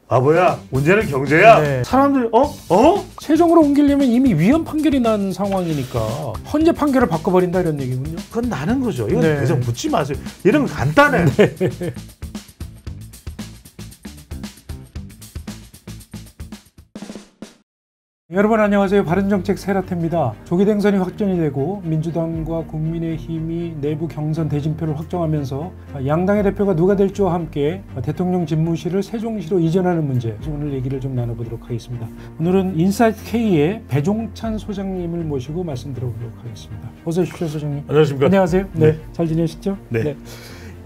바보야, 문제는 경제야. 네. 사람들이 세종으로 옮기려면 이미 위헌 판결이 난 상황이니까 헌재 판결을 바꿔버린다 이런 얘기군요. 그건 나는 거죠. 이건 네. 대장 묻지 마세요. 이런 건 간단해. 여러분 안녕하세요. 바른정책 세라테입니다. 조기 당선이 확정이 되고 민주당과 국민의힘이 내부 경선 대진표를 확정하면서 양당의 대표가 누가 될지와 함께 대통령 집무실을 세종시로 이전하는 문제, 오늘 얘기를 좀 나눠보도록 하겠습니다. 오늘은 인사이트 K의 배종찬 소장님을 모시고 말씀 들어보도록 하겠습니다. 어서 오십시오, 소장님. 안녕하십니까. 안녕하세요. 네. 잘 지내셨죠? 네.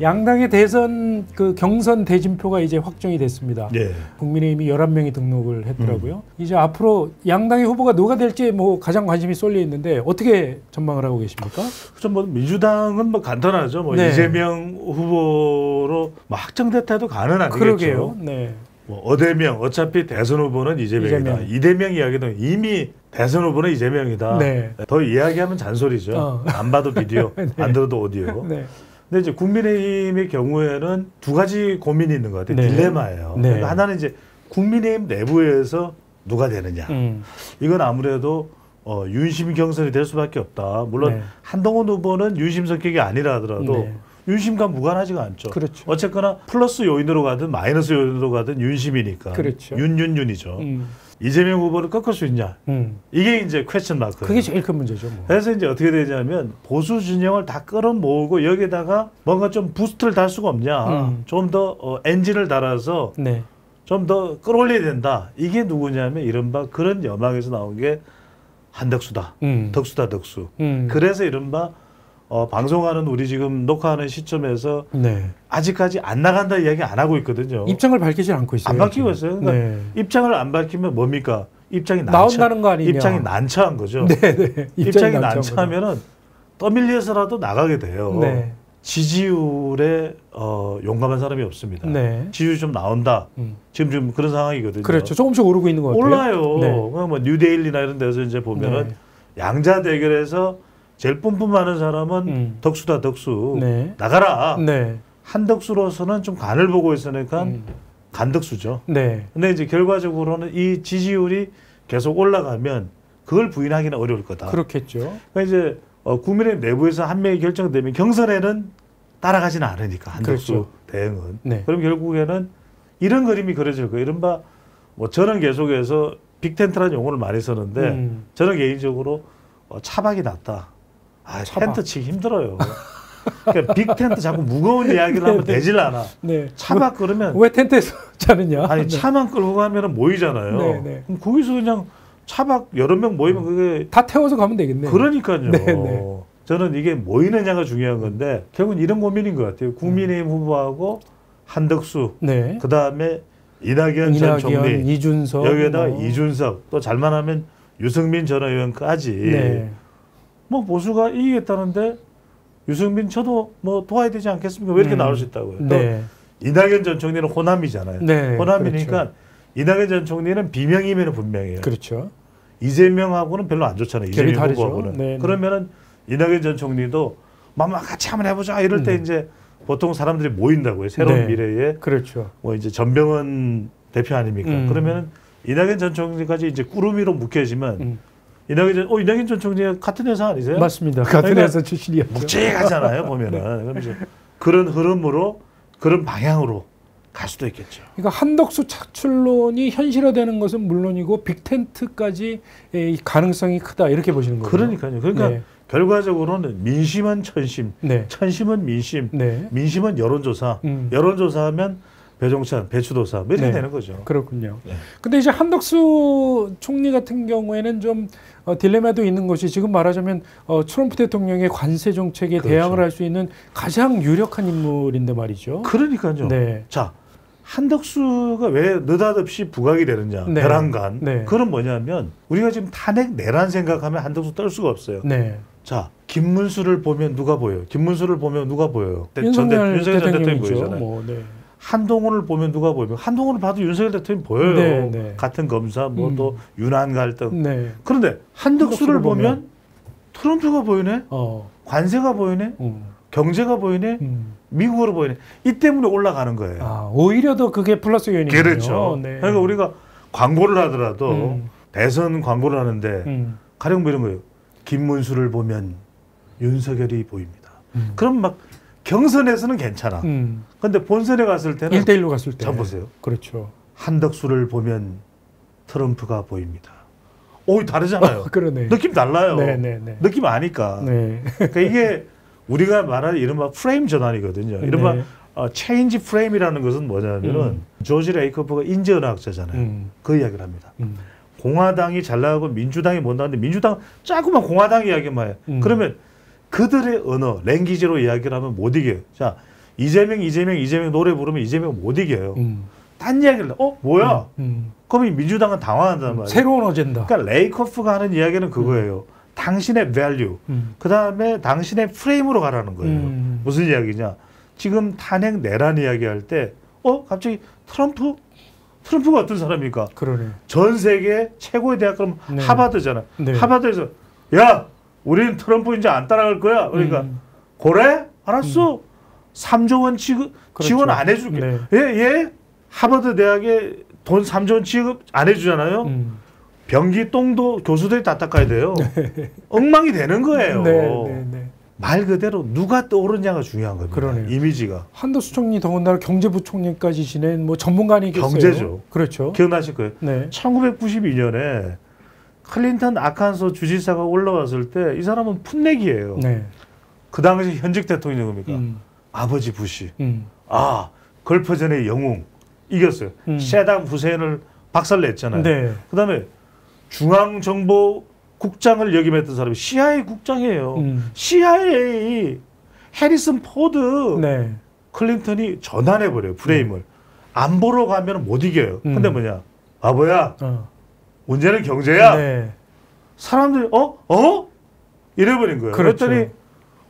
양당의 대선 경선 대진표가 이제 확정이 됐습니다. 네. 국민의힘이 11명이 등록을 했더라고요. 이제 앞으로 양당의 후보가 누가 될지 가장 관심이 쏠려 있는데 어떻게 전망을 하고 계십니까? 뭐 민주당은 간단하죠. 네. 이재명 후보로 확정됐다 해도 가는 아니겠죠. 그러게요. 네. 어대명, 어차피 대선 후보는 이재명이다. 이대명 이야기는 이미 대선 후보는 이재명이다. 네. 더 이야기하면 잔소리죠. 안 봐도 비디오, 네. 안 들어도 오디오. 네. 근데 이제 국민의힘의 경우에는 두 가지 고민이 있는 것 같아요. 네. 딜레마예요. 네. 그러니까 하나는 이제 국민의힘 내부에서 누가 되느냐. 이건 아무래도 윤심 경선이 될 수밖에 없다. 물론 네. 한동훈 후보는 윤심 성격이 아니라 하더라도 네. 윤심과 무관하지가 않죠. 그렇죠. 어쨌거나 플러스 요인으로 가든 마이너스 요인으로 가든 윤심이니까. 그렇죠. 윤이죠. 이재명 후보를 꺾을 수 있냐. 이게 이제 퀘스천 마크. 그게 제일 큰 문제죠. 뭐. 그래서 이제 어떻게 되냐면 보수 진영을 다 끌어모으고 여기다가 뭔가 좀 부스트를 달 수가 없냐. 좀 더 엔진을 달아서 네. 좀 더 끌어올려야 된다. 이게 누구냐면 이른바 그런 여망에서 나온 게 한덕수다. 덕수다 덕수. 그래서 이른바 방송하는 우리 지금 녹화하는 시점에서 네. 아직까지 안 나간다 이야기 안 하고 있거든요. 입장을 밝히지 않고 있어요. 안 밝히고 있어요. 그러니까 네. 입장을 안 밝히면 뭡니까? 입장이 나온다는 거 아니냐. 입장이 난처한 거죠. 네. 입장이 난처하면은 떠밀려서라도 나가게 돼요. 네. 지지율에 용감한 사람이 없습니다. 네. 지지율 좀 나온다. 지금 그런 상황이거든요. 그렇죠. 조금씩 오르고 있는 것 같아요. 올라요. 네. 뭐 뉴데일리나 이런 데서 이제 보면은 양자 대결에서 제일 뿜뿜하는 사람은 덕수다 덕수. 네. 나가라. 네. 한덕수로서는 좀 간을 보고 있으니까 간덕수죠. 네. 근데 이제 결과적으로는 이 지지율이 계속 올라가면 그걸 부인하기는 어려울 거다. 그렇겠죠. 그러니까 이제 국민의힘 내부에서 한 명이 결정되면 경선에는 따라가지는 않으니까 한덕수 그렇죠. 대응은. 네. 그럼 결국에는 이런 그림이 그려질 거예요. 이른바 저는 계속해서 빅텐트라는 용어를 많이 쓰는데 저는 개인적으로 차박이 낫다. 차박. 텐트 치기 힘들어요. 그러니까 빅텐트 자꾸 무거운 이야기를 하면 되질 않아. 네. 차박 그러면 왜 텐트에서 자느냐? 아니 차만 끌고 가면 모이잖아요. 네. 그럼 거기서 그냥 차박 여러 명 모이면 그게 다 태워서 가면 되겠네요. 그러니까요. 네. 저는 이게 모이느냐가 중요한 건데 결국은 이런 고민인 것 같아요. 국민의힘 후보하고 한덕수, 네. 그 다음에 이낙연 전 총리, 이준석, 여기에다가 이준석, 또 잘만하면 유승민 전 의원까지 네. 뭐 보수가 이기겠다는데 유승민 저도 뭐 도와야 되지 않겠습니까? 왜 이렇게 나올 수 있다고요? 네. 또 이낙연 전 총리는 호남이잖아요. 네, 호남이니까 그렇죠. 이낙연 전 총리는 비명이면 분명해요. 그렇죠. 이재명하고는 별로 안 좋잖아요. 이재명 다르죠. 후보하고는. 네. 그러면은 이낙연 전 총리도 마마 같이 한번 해보자 이럴 때 이제 보통 사람들이 모인다고요. 새로운 네. 미래에 그렇죠. 뭐 이제 전병헌 대표 아닙니까? 그러면은 이낙연 전 총리까지 이제 꾸러미로 묶여지면 이낙연 전 총리 같은 회사 아니세요? 맞습니다. 같은 그러니까 회사 출신이었죠. 묵직하잖아요. 보면은 그럼 이제 그런 흐름으로 그런 방향으로 갈 수도 있겠죠. 그러니까 한덕수 착출론이 현실화되는 것은 물론이고 빅텐트까지 가능성이 크다 이렇게 보시는 거예요. 그러니까요. 그러니까 네. 결과적으로는 민심은 천심, 네. 천심은 민심, 네. 민심은 여론조사, 여론조사하면 배종찬, 배추도사 뭐 이렇게 네. 되는 거죠. 그렇군요. 네. 근데 이제 한덕수 총리 같은 경우에는 좀 딜레마도 있는 것이 지금 말하자면 트럼프 대통령의 관세 정책에 그렇죠. 대항을 할 수 있는 가장 유력한 인물인데 말이죠. 그러니까요. 네. 자, 한덕수가 왜 느닷없이 부각이 되느냐, 네. 벼랑간. 네. 그건 뭐냐면 우리가 지금 탄핵 내란 생각하면 한덕수 뗄 수가 없어요. 네. 자, 김문수를 보면 누가 보여요? 김문수를 보면 누가 보여요? 윤석열 전 대통령이 대통령이죠. 보이잖아요. 뭐, 네. 한동훈을 보면 누가 보여요? 한동훈을 봐도 윤석열 대통령이 보여요. 네, 네. 같은 검사, 뭐 또 윤한 갈등. 네. 그런데 한덕수를 보면 트럼프가 보이네? 관세가 보이네? 경제가 보이네, 미국으로 보이네. 이 때문에 올라가는 거예요. 아, 오히려 더 그게 플러스 요인이군요. 그렇죠. 네. 그러니까 우리가 광고를 하더라도 대선 광고를 하는데 가령 뭐 이런 거예요. 김문수를 보면 윤석열이 보입니다. 그럼 막 경선에서는 괜찮아. 근데 본선에 갔을 때는 1대1로 갔을 때. 자 보세요. 그렇죠. 한덕수를 보면 트럼프가 보입니다. 오, 다르잖아요. 그러네. 느낌 달라요. 네네네. 느낌 아니까. 네. 그러니까 이게 우리가 말하는 이른바 프레임 전환이거든요. 이른바 네. 체인지 프레임이라는 것은 뭐냐면은 조지 레이커프가 인재언학자잖아요. 그 이야기를 합니다. 공화당이 잘 나가고 민주당이 못 나가는데 민주당 자꾸만 공화당 이야기만 해요. 그러면 그들의 언어, 랭귀지로 이야기를 하면 못 이겨요. 자, 이재명 노래 부르면 이재명 못 이겨요. 딴 이야기를 뭐야? 그러면 민주당은 당황한단 말이에요. 새로운 어젠다. 그러니까 레이커프가 하는 이야기는 그거예요. 당신의 value, 그 다음에 당신의 프레임으로 가라는 거예요. 무슨 이야기냐? 지금 탄핵 내란 이야기할 때, 갑자기 트럼프가 어떤 사람입니까? 그러네. 전 세계 최고의 대학 그럼 네. 하버드잖아. 네. 하버드에서 야, 우리는 트럼프 이제 안 따라갈 거야. 그러니까 그래? 알았어. 3조 원 지원 그렇죠. 안 해줄게. 네. 예? 하버드 대학에 돈 3조 원 지급 안 해주잖아요. 변기 똥도 교수들이 다 닦아야 돼요. 엉망이 되는 거예요. 네. 말 그대로 누가 떠오르냐가 중요한 겁니다. 그러네요. 이미지가. 한덕수 총리 더군다나 경제부총리까지 지낸 뭐 전문가 아니겠어요? 경제죠. 그렇죠. 기억나실 거예요. 네. 1992년에 클린턴 아칸소 주지사가 올라왔을 때 이 사람은 풋내기예요. 네. 그 당시 현직 대통령입니까? 아버지 부시. 걸퍼전의 영웅 이겼어요. 세담 후세인을 박살냈잖아요. 네. 그다음에 중앙정보국장을 역임했던 사람이 CIA 국장이에요. CIA 해리슨 포드. 네. 클린턴이 전환해버려요. 프레임을. 안 보러 가면 못 이겨요. 근데 뭐냐? 바보야. 문제는 경제야. 네. 사람들이 이래버린 거예요. 그렇죠. 그랬더니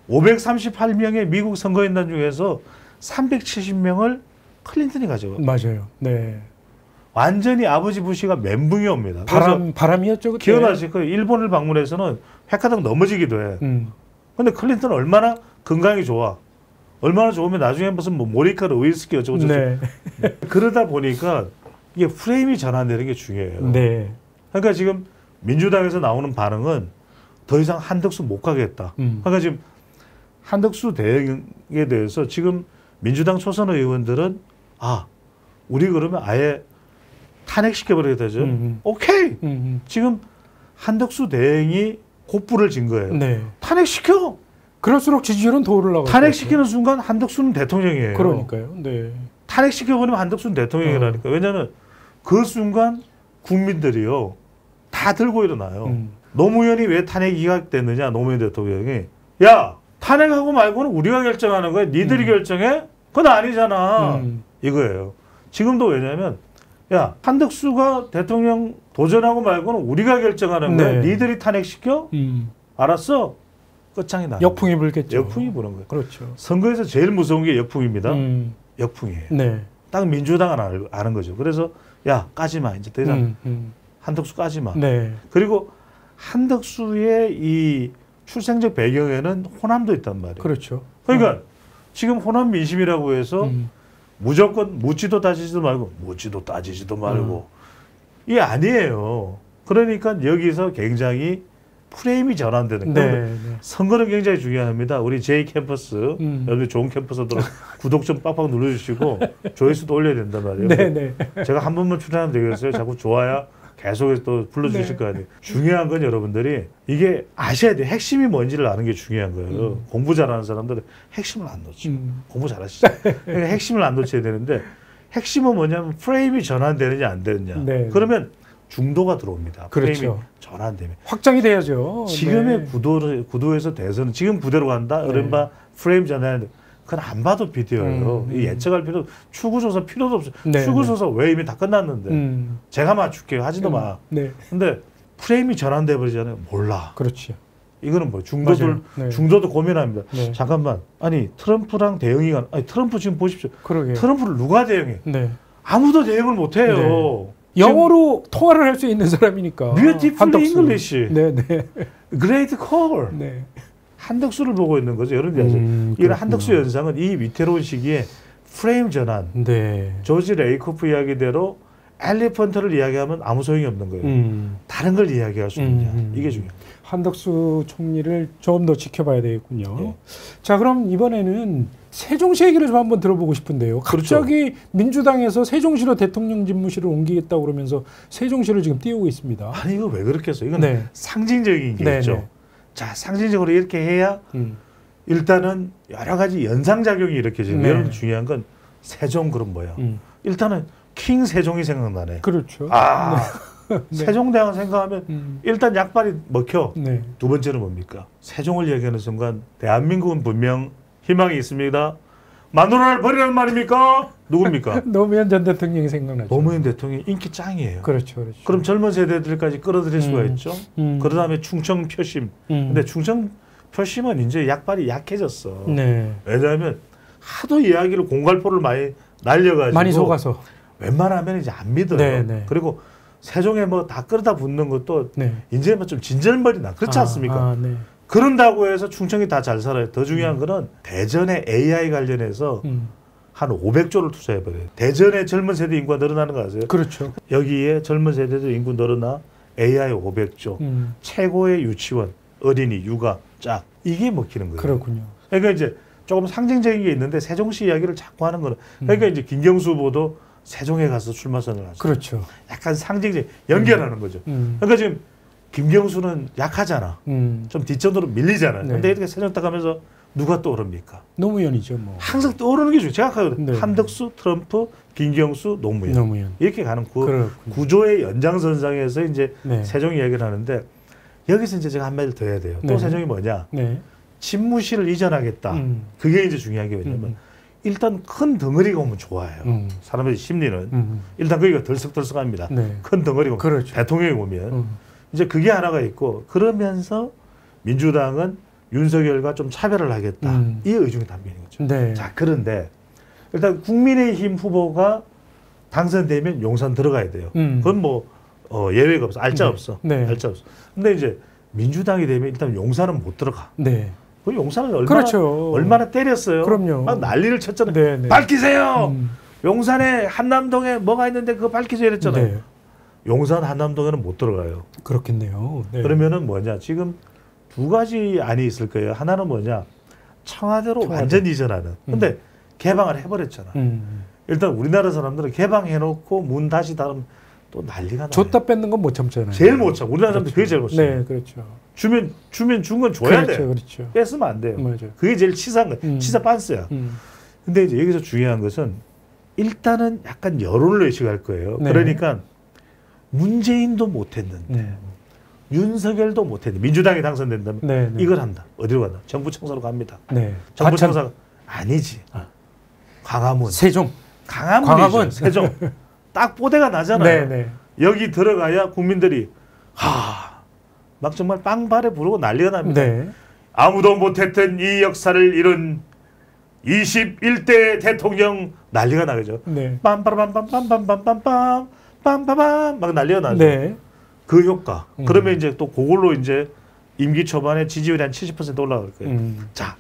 538명의 미국 선거인단 중에서 370명을 클린턴이 가져가. 맞아요. 네. 완전히 아버지 부시가 멘붕이 옵니다. 바람이었죠 그때. 기억나실 거예요. 일본을 방문해서는 백화점 넘어지기도 해. 근데 클린턴은 얼마나 건강이 좋아. 얼마나 좋으면 나중에 무슨 뭐 모리카르 위스키 어쩌고 네. 그러다 보니까 이게 프레임이 전환되는 게 중요해요. 네. 그러니까 지금 민주당에서 나오는 반응은 더 이상 한덕수 못 가겠다. 그러니까 지금 한덕수 대행에 대해서 지금 민주당 초선 의원들은 우리 그러면 아예 탄핵시켜버려야 되죠. 오케이. 지금 한덕수 대행이 곧불을 진 거예요. 네. 탄핵시켜. 그럴수록 지지율은 더 올라가고. 탄핵시키는 순간 한덕수는 대통령이에요. 그러니까요. 네. 탄핵시켜버리면 한덕수는 대통령이라니까. 왜냐하면 그 순간 국민들이요. 다 들고 일어나요. 노무현이 왜 탄핵 기각됐느냐. 노무현 대통령이. 야, 탄핵하고 말고는 우리가 결정하는 거야. 니들이 결정해? 그건 아니잖아. 이거예요. 지금도 왜냐면 야, 한덕수가 대통령 도전하고 말고는 우리가 결정하는 거야. 네. 니들이 탄핵시켜? 알았어? 끝장이 나. 역풍이 불겠죠. 역풍이 부는 거예요. 그렇죠. 선거에서 제일 무서운 게 역풍입니다. 역풍이에요. 네. 딱 민주당은 아는 거죠. 그래서 야, 까지 마. 이제 더 이상 한덕수 까지 마. 네. 그리고 한덕수의 이 출생적 배경에는 호남도 있단 말이에요. 그렇죠. 그러니까 지금 호남 민심이라고 해서 무조건 묻지도 따지지도 말고 이게 아니에요. 그러니까 여기서 굉장히 프레임이 전환되는 거예요. 네. 선거는 굉장히 중요합니다. 우리 J 캠퍼스 여러분 좋은 캠퍼스들 구독 좀 빡빡 눌러주시고 조회수도 올려야 된단 말이에요. 네. 제가 한 번만 출연하면 되겠어요. 자꾸 좋아야 계속해서 또 불러주실 거 아니에요. 중요한 건 여러분들이 이게 아셔야 돼요. 핵심이 뭔지를 아는 게 중요한 거예요. 공부 잘하는 사람들은 핵심을 안 놓쳐. 공부 잘하시죠. 그러니까 핵심을 안 놓쳐야 되는데 핵심은 뭐냐면 프레임이 전환되느냐 안 되느냐. 네. 그러면 중도가 들어옵니다. 그렇죠. 프레임이 전환되면. 확장이 돼야죠. 지금의 네. 구도에서 대해서는 지금 부대로 간다. 이른바 프레임 전환. 그건 안 봐도 비디오예요. 예측할 필요, 추구조사 필요도 없어요. 네. 추구조사 왜 이미 다 끝났는데. 제가 맞출게요. 하지도 마. 네. 근데 프레임이 전환돼 버리잖아요. 몰라. 그렇지. 이거는 뭐 중도도 고민합니다. 네. 잠깐만. 아니 트럼프랑 대응이가 트럼프 지금 보십시오. 그러게요. 트럼프를 누가 대응해? 네. 아무도 대응을 못 해요. 네. 영어로 통화를 할 수 있는 사람이니까. Beautiful English. 네. Great call. 네. 한덕수를 보고 있는 거죠. 여러분이 아시죠? 이런 한덕수 현상은 이 위태로운 시기에 프레임 전환, 네. 조지 레이코프 이야기대로 엘리펀트를 이야기하면 아무 소용이 없는 거예요. 다른 걸 이야기할 수 있느냐. 이게 중요해요. 한덕수 총리를 좀 더 지켜봐야 되겠군요. 네. 자, 그럼 이번에는 세종시 얘기를 좀 한번 들어보고 싶은데요. 갑자기 그렇죠. 민주당에서 세종시로 대통령 집무실을 옮기겠다고 그러면서 세종시를 지금 띄우고 있습니다. 아니 이거 왜 그렇게 했어요? 이건 네. 상징적인 게 있죠. 네. 자, 상징적으로 이렇게 해야 일단은 여러 가지 연상작용이 이렇게 지금 여러분 중요한 건 세종 그럼 뭐야? 일단은 킹 세종이 생각나네. 그렇죠. 아 네. 세종대왕 생각하면 일단 약발이 먹혀. 네. 두 번째는 뭡니까? 세종을 얘기하는 순간 대한민국은 분명 희망이 있습니다. 마누라를 버리라는 말입니까? 누굽니까? 노무현 전 대통령이 생각나죠. 노무현 대통령이 인기 짱이에요. 그렇죠, 그렇죠. 그럼 젊은 세대들까지 끌어들일 수가 있죠. 그 다음에 충청 표심. 근데 충청 표심은 이제 약발이 약해졌어. 네. 왜냐하면 하도 이야기를 공갈포를 많이 날려가지고 많이 속아서 웬만하면 이제 안 믿어요. 네, 네. 그리고 세종에 뭐 다 끌어다 붙는 것도 네. 이제 뭐 좀 진절머리 나. 그렇지 않습니까? 네. 그런다고 해서 충청이 다 잘 살아요. 더 중요한 거는 대전에 AI 관련해서 한 500조를 투자해버려요. 대전에 젊은 세대 인구가 늘어나는 거 아세요? 그렇죠. 여기에 젊은 세대들 인구 늘어나 AI 500조, 최고의 유치원, 어린이, 육아, 짝 이게 먹히는 거예요. 그렇군요. 그러니까 이제 조금 상징적인 게 있는데 세종시 이야기를 자꾸 하는 거는 그러니까 이제 김경수 후보도 세종에 가서 출마 선언을 하죠. 그렇죠. 약간 상징적 연결하는 거죠. 그러니까 지금 김경수는 약하잖아. 좀 뒷전으로 밀리잖아요. 네. 근데 이렇게 세종 딱 하면서 누가 떠오릅니까? 노무현이죠, 뭐. 항상 떠오르는 게 좋죠. 정확하거든요. 네. 한덕수, 트럼프, 김경수, 노무현. 이렇게 가는 구조의 연장선상에서 이제 네. 세종 이야기를 하는데 여기서 이제 제가 한마디를 더 해야 돼요. 또 네. 세종이 뭐냐? 네. 집무실을 이전하겠다. 그게 이제 중요한 게 뭐냐면 일단 큰 덩어리가 오면 좋아요. 사람의 심리는 일단 거기가 덜썩덜썩합니다. 네. 큰 덩어리가 그렇죠. 대통령이 오면 이제 그게 하나가 있고 그러면서 민주당은 윤석열과 좀 차별을 하겠다. 이 의중이 담겨 있는 거죠. 네. 자, 그런데 일단 국민의힘 후보가 당선되면 용산 들어가야 돼요. 그건 뭐 예외가 없어. 알짜 네. 없어. 네. 알짜 없어. 근데 이제 민주당이 되면 일단 용산은 못 들어가. 네. 그 용산은 그렇죠. 얼마나 때렸어요. 그럼요. 막 난리를 쳤잖아요. 네, 네. 밝히세요. 용산에 한남동에 뭐가 있는데 그거 밝히세요 이랬잖아요. 네. 용산 한남동에는 못 들어가요. 그렇겠네요. 네. 그러면은 뭐냐? 지금 두 가지 안이 있을 거예요. 하나는 뭐냐? 청와대로 완전 이전하는. 근데 개방을 해버렸잖아. 일단 우리나라 사람들은 개방해놓고 문 다시 닫으면 또 난리가 나요. 줬다 뺏는 건 못 참잖아요. 제일 못 참. 우리나라 사람들 그렇죠. 그게 제일 못 참. 네, 그렇죠. 주면 준 건 줘야 그렇죠, 돼. 그렇죠. 뺏으면 안 돼요. 맞아요. 그게 제일 치사한 거예요. 치사 빤스야. 근데 이제 여기서 중요한 것은 일단은 약간 여론을 의식할 거예요. 네. 그러니까 문재인도 못했는데 윤석열도 못했는데 민주당이 당선된다면 네, 네. 이걸 한다. 어디로 간다? 정부 청사로 갑니다. 네. 정부 청사 아니지. 광화문. 세종. 광화문. 세종. 딱 뽀대가 나잖아요. 네, 네. 여기 들어가야 국민들이 막 정말 빵발에 부르고 난리가 납니다. 네. 아무도 못했던 이 역사를 이룬 21대 대통령 난리가 나겠죠. 네. 빰빠라빰빰빰빰빰빰빰 빰빠밤 막 난리가 나죠. 네. 그 효과. 그러면 이제 또 그걸로 이제 임기 초반에 지지율이 한 70% 올라갈 거예요. 자,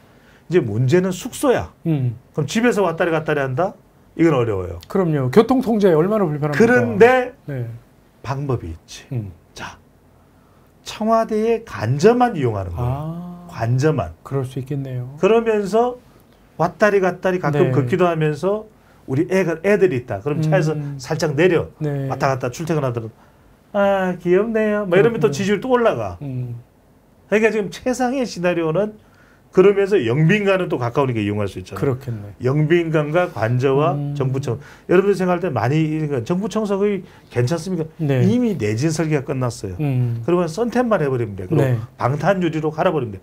이제 문제는 숙소야. 그럼 집에서 왔다리 갔다리 한다? 이건 어려워요. 그럼요. 교통 통제 얼마나 불편합니까? 그런데 네. 방법이 있지. 자, 청와대의 관저만 이용하는 거예요. 관저만. 그럴 수 있겠네요. 그러면서 왔다리 갔다리 가끔 네. 걷기도 하면서 우리 애들이 있다. 그럼 차에서 살짝 내려. 네. 왔다 갔다 출퇴근하더라도 아 귀엽네요. 뭐 이러면 또 지지율 또 올라가. 그러니까 지금 최상의 시나리오는 그러면서 영빈관은 또 가까우니까 이용할 수 있잖아요. 그렇겠네. 영빈관과 관저와 정부청. 여러분들 생각할 때 많이 그러니까 정부청사 거의 괜찮습니까? 네. 이미 내진 설계가 끝났어요. 그러면 선택만 해버리면 돼. 그리고 네. 방탄유리로 갈아버리면 돼.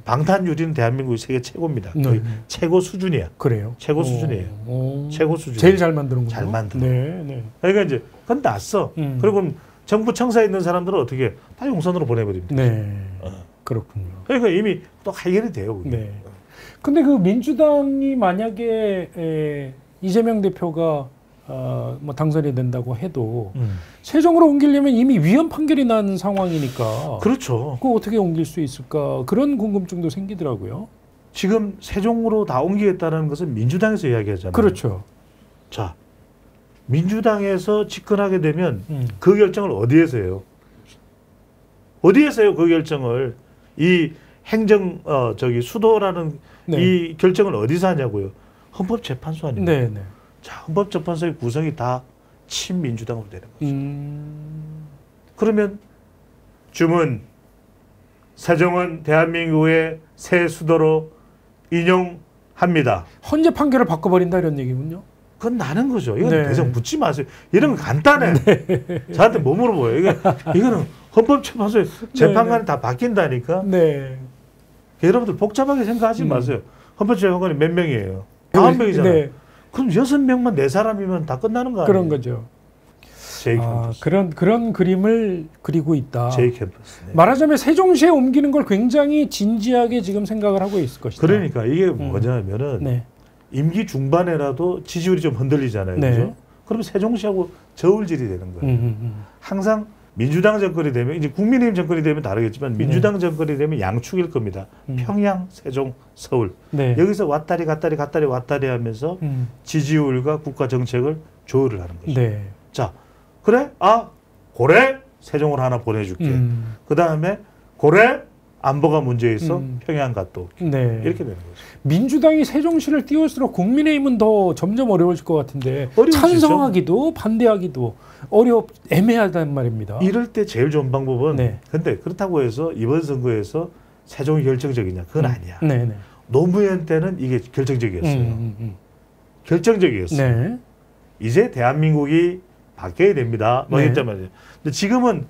방탄유리는 대한민국이 세계 최고입니다. 거의 최고 수준이야. 그래요. 최고 수준이에요. 최고 수준. 제일 잘 만드는 거죠. 잘 만들어. 네, 네. 그러니까 이제 그건 났어. 그리고 정부청사에 있는 사람들은 어떻게 다 용산으로 보내버립니다. 네. 그렇군요. 그러니까 이미 또 해결이 돼요. 그게. 네. 근데 그 민주당이 만약에 이재명 대표가 뭐 당선이 된다고 해도 세종으로 옮기려면 이미 위헌 판결이 난 상황이니까. 그렇죠. 그거 어떻게 옮길 수 있을까? 그런 궁금증도 생기더라고요. 지금 세종으로 다 옮기겠다는 것은 민주당에서 이야기하잖아요. 그렇죠. 자, 민주당에서 집권하게 되면 그 결정을 어디에서 해요? 어디에서 해요? 그 결정을. 이 행정 수도라는 네. 이 결정을 어디서 하냐고요? 헌법재판소 아닙니까? 네, 네. 자, 헌법재판소의 구성이 다 친민주당으로 되는 거죠. 그러면 주문 세종은 대한민국의 새 수도로 인용합니다. 헌재 판결을 바꿔버린다 이런 얘기군요. 그건 나는 거죠. 이건 네. 대상 묻지 마세요. 이런 건 간단해. 저한테 뭐 물어봐요. 이거는 헌법재판소의 재판관이 다 바뀐다니까. 네. 여러분들 복잡하게 생각하지 마세요. 헌법재판관이 몇 명이에요? 9명이잖아요. 네. 그럼 6명만 4사람이면 다 끝나는 거 아니에요? 그런 거죠. 제이캠퍼스. 그런 그림을 그리고 있다. 제이캠퍼스. 네. 말하자면 세종시에 옮기는 걸 굉장히 진지하게 지금 생각을 하고 있을 것이다. 그러니까 이게 뭐냐면은 네. 임기 중반에라도 지지율이 좀 흔들리잖아요. 네. 그죠? 그럼 세종시하고 저울질이 되는 거예요. 항상 민주당 정권이 되면 이제 국민의힘 정권이 되면 다르겠지만 민주당 정권이 되면 양축일 겁니다. 평양, 세종, 서울. 네. 여기서 왔다리 갔다리 하면서 지지율과 국가 정책을 조율을 하는 거죠. 네. 자, 그래? 고래 세종을 하나 보내줄게. 그 다음에 고래 안보가 문제 있어 평양 갔다 올게. 네. 이렇게 되는 거죠. 민주당이 세종시를 띄울수록 국민의힘은 더 점점 어려워질 것 같은데 어려워지죠. 찬성하기도 반대하기도 애매하단 말입니다. 이럴 때 제일 좋은 방법은 네. 근데 그렇다고 해서 이번 선거에서 세종이 결정적이냐? 그건 아니야. 네네. 노무현 때는 이게 결정적이었어요. 결정적이었어요. 네. 이제 대한민국이 바뀌어야 됩니다. 뭐 네. 했단 말이에요. 근데 지금은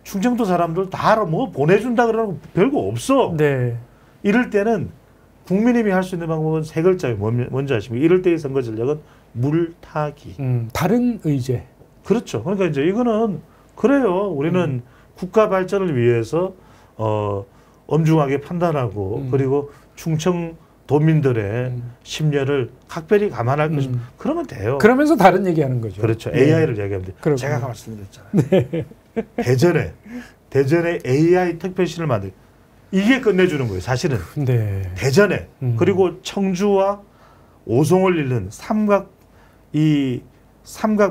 충청도 사람들 다 뭐 보내준다 그러는 거 별거 없어. 네. 이럴 때는 국민의힘이 할 수 있는 방법은 세 글자예요. 뭔지 아십니까? 이럴 때의 선거 전략은 물타기. 다른 의제. 그렇죠. 그러니까 이제 이거는 그래요. 우리는 국가 발전을 위해서 엄중하게 판단하고 그리고 충청 도민들의 심려를 각별히 감안할 것이고 그러면 돼요. 그러면서 다른 얘기하는 거죠. 그렇죠. 네. AI를 얘기하면 돼요. 그렇군요. 제가 아까 말씀드렸잖아요. 네. 대전에 AI 특별시를 만들 이게 끝내주는 거예요. 사실은 네. 대전에 그리고 청주와 오송을 잇는 삼각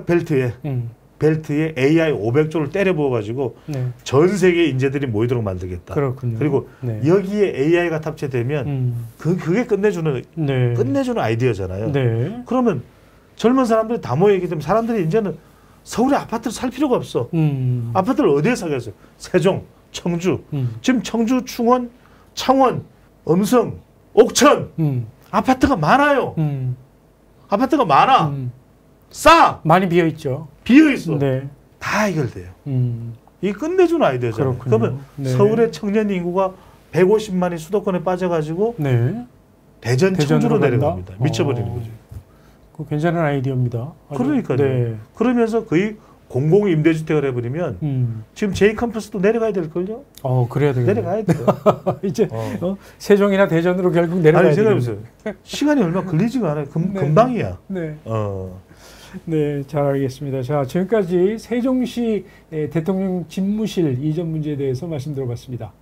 벨트에 AI 500조를 때려 부어 가지고 네. 전 세계 인재들이 모이도록 만들겠다. 그렇군요. 그리고 네. 여기에 AI가 탑재되면 그게 끝내주는 아이디어잖아요. 네. 그러면 젊은 사람들이 다 모이기 때문에 사람들이 이제는 서울에 아파트를 살 필요가 없어. 아파트를 어디에 사겠어요? 세종, 청주. 지금 청주, 충원, 창원, 음성, 옥천 아파트가 많아요. 아파트가 많아. 싸. 많이 비어 있죠. 비어 있어. 네. 다 해결돼요. 이 끝내주는 아이디어잖아요. 그렇군요. 그러면 네. 서울의 청년 인구가 150만이 수도권에 빠져가지고 네. 대전, 청주로 간다? 내려갑니다. 미쳐버리는 거죠. 그 괜찮은 아이디어입니다. 그러니까요. 네. 그러면서 거의 공공 임대주택을 해버리면 지금 제이캠퍼스도 내려가야 될걸요? 그래야 되겠네요. 내려가야 돼요. 이제 세종이나 대전으로 결국 내려가야 아니, 되겠네요. 생각해보세요. 시간이 얼마 걸리지가 않아요. 금방이야. 네. 네, 잘 알겠습니다. 자, 지금까지 세종시 대통령 집무실 이전 문제에 대해서 말씀 들어봤습니다.